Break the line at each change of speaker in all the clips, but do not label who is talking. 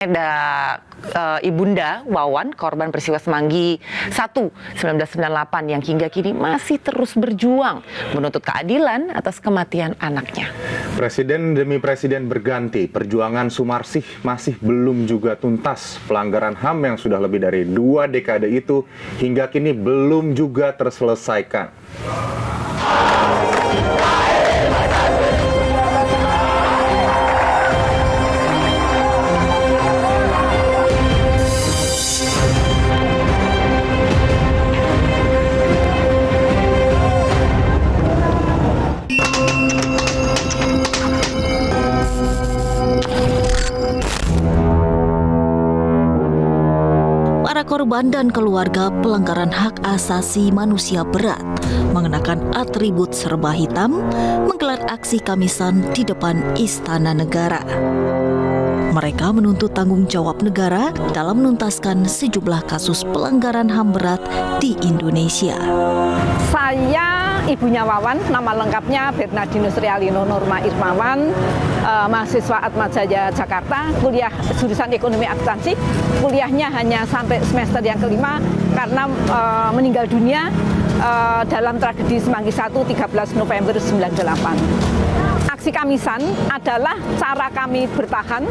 Ada Ibunda Wawan, korban peristiwa Semanggi 1 1998 yang hingga kini masih terus berjuang menuntut keadilan atas kematian anaknya.
Presiden demi presiden berganti, perjuangan Sumarsih masih belum juga tuntas. Pelanggaran HAM yang sudah lebih dari 2 dekade itu hingga kini belum juga terselesaikan.
Para korban dan keluarga pelanggaran hak asasi manusia berat mengenakan atribut serba hitam menggelar aksi Kamisan di depan Istana Negara. Mereka menuntut tanggung jawab negara dalam menuntaskan sejumlah kasus pelanggaran HAM berat di Indonesia.
Saya ibunya Wawan, nama lengkapnya Bernardinus Rialino Norma Irmawan, mahasiswa Atmajaya Jakarta, kuliah jurusan ekonomi akuntansi. Kuliahnya hanya sampai semester yang kelima karena meninggal dunia dalam tragedi Semanggi 1 13 November 98. Aksi Kamisan adalah cara kami bertahan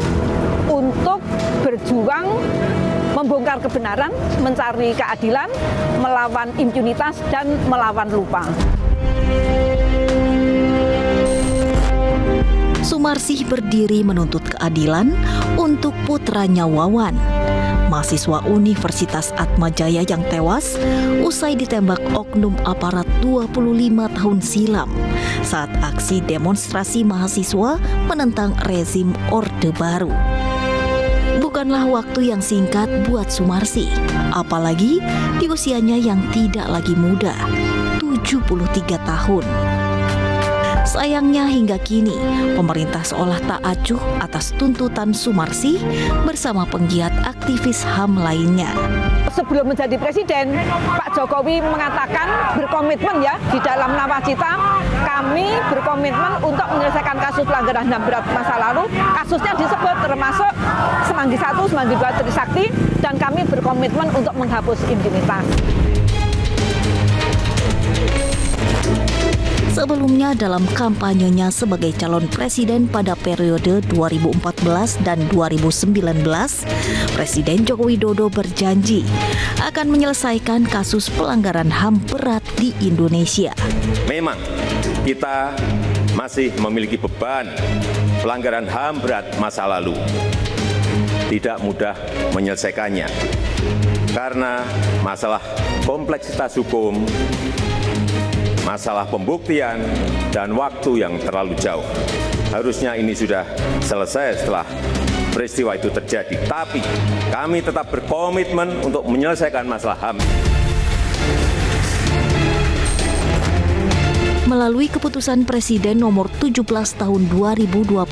untuk berjuang membongkar kebenaran, mencari keadilan, melawan impunitas, dan melawan lupa.
Sumarsih berdiri menuntut keadilan untuk putranya Wawan, mahasiswa Universitas Atmajaya yang tewas usai ditembak oknum aparat 25 tahun silam saat aksi demonstrasi mahasiswa menentang rezim Orde Baru. Bukanlah waktu yang singkat buat Sumarsih, apalagi di usianya yang tidak lagi muda, 73 tahun. Sayangnya hingga kini, pemerintah seolah tak acuh atas tuntutan Sumarsih bersama penggiat aktivis HAM lainnya.
Sebelum menjadi presiden, Pak Jokowi mengatakan berkomitmen ya di dalam nawacita kami berkomitmen untuk menyelesaikan kasus pelanggaran HAM berat masa lalu. Kasusnya disebut termasuk Semanggi 1, Semanggi 2 Trisakti, dan kami berkomitmen untuk menghapus impunitas.
Sebelumnya dalam kampanyenya sebagai calon presiden pada periode 2014 dan 2019, Presiden Joko Widodo berjanji akan menyelesaikan kasus pelanggaran HAM berat di Indonesia.
Memang kita masih memiliki beban pelanggaran HAM berat masa lalu. Tidak mudah menyelesaikannya karena masalah kompleksitas hukum, masalah pembuktian, dan waktu yang terlalu jauh. Harusnya ini sudah selesai setelah peristiwa itu terjadi. Tapi kami tetap berkomitmen untuk menyelesaikan masalah HAM.
Melalui keputusan Presiden nomor 17 tahun 2022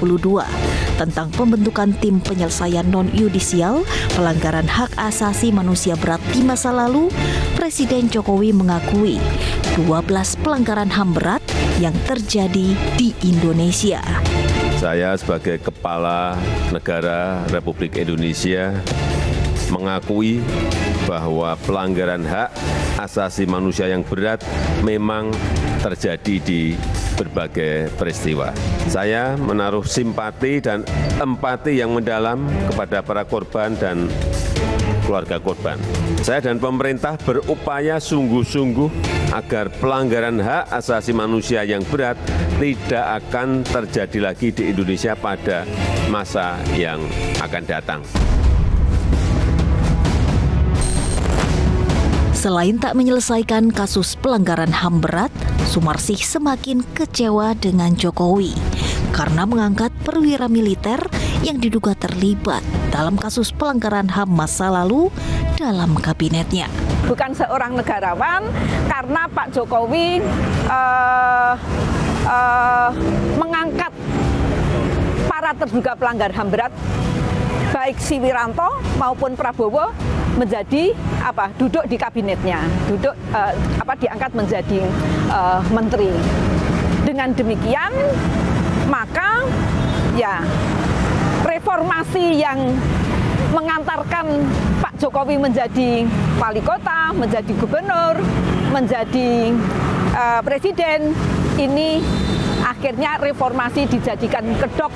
tentang pembentukan tim penyelesaian non-yudisial pelanggaran hak asasi manusia berat di masa lalu, Presiden Jokowi mengakui 12 pelanggaran HAM berat yang terjadi di Indonesia.
Saya sebagai Kepala Negara Republik Indonesia mengakui bahwa pelanggaran hak asasi manusia yang berat memang terjadi di berbagai peristiwa. Saya menaruh simpati dan empati yang mendalam kepada para korban dan keluarga korban. Saya dan pemerintah berupaya sungguh-sungguh agar pelanggaran hak asasi manusia yang berat tidak akan terjadi lagi di Indonesia pada masa yang akan datang.
Selain tak menyelesaikan kasus pelanggaran HAM berat, Sumarsih semakin kecewa dengan Jokowi karena mengangkat perwira militer yang diduga terlibat dalam kasus pelanggaran HAM masa lalu dalam kabinetnya.
Bukan seorang negarawan karena Pak Jokowi mengangkat para terduga pelanggar HAM berat, baik si Wiranto maupun Prabowo, menjadi duduk di kabinetnya, diangkat menjadi menteri. Dengan demikian maka ya reformasi yang mengantarkan Pak Jokowi menjadi wali kota, menjadi gubernur, menjadi presiden, ini akhirnya reformasi dijadikan kedok.